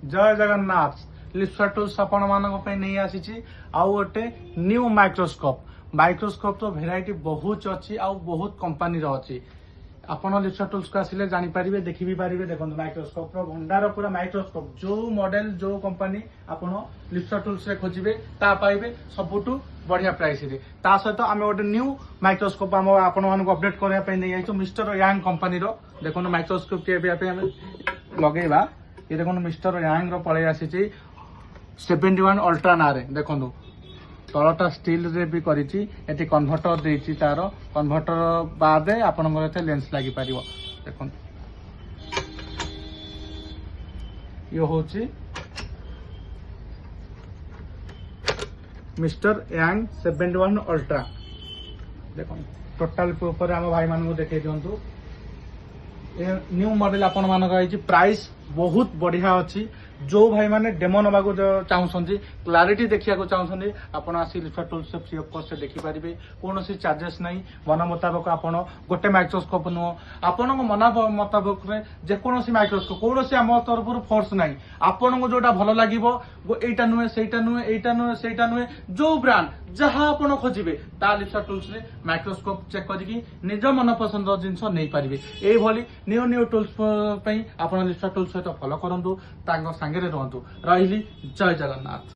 जय जगन्नाथ लिप्सा टूल्स आपण मानक पे नहीं आसी आउ गोटे न्यू माइक्रोस्कोप तो भेराइटी बहुत अच्छी आउ बहुत कंपनी अच्छी आपण लिप्सा टूल्स को आसिले जानी पारिबे देखि भी पारिबे देखो माइक्रोस्कोप रो भंडार पूरा माइक्रोस्कोप जो मॉडल जो कंपनी आपण लिप्सा टूल्स रे खोजिबे ता पाइबे सबुटू बढ़िया प्राइस रे ता सहित आम गोटे न्यू माइक्रोस्कोप आम आपण मानक अपडेट करबा पे नहीं आइछो मिस्टर यांग कंपनी रो देखो माइक्रोस्कोप के पे हम लगेबा ये देखो मिस्टर यांग रो पळे आसी 71 अल्ट्रा ना रे देखो तलटा स्टील रे भी करिछि एटी कन्वर्टर देछि तार कन्वर्टर बाद आपन एते लेंस लागि पारिबो देखो यो होछि मिस्टर यांग 71 अल्ट्रा देखो टोटल ऊपर हम भाई मान को देखे दिंतु न्यू मॉडल आपण मानक आइछि प्राइस बहुत बढ़िया अच्छी जो भाई माने डेमो नवा चाहूँ क्लारिटी देखा चाहूँ आपड़ आसी लिप्सा टूल्स से फ्री ऑफ कॉस्ट से देखि पारिबे कौन चार्जेस नहीं मन मुताबक आपड़ गोटे माइक्रोस्कोप नुह आपण मन मुताबक जेकोसी माइक्रोस्कोप कौन आम तरफ फोर्स ना आपन को जोटा भल लगे एटा नुहे सेटा नुहे एटा नुहे सेटा नुहे जो ब्रांड जहाँ आप खोजे ता लिप्सा टूल्स रे माइक्रोस्कोप चेक करके निज मन पसंद जिनस नहीं पारिबे एभली न्यू न्यू टूल्स आप लिप्सा टूल्स सहित फॉलो करंतु सांगे रहतु रही जय जगन्नाथ।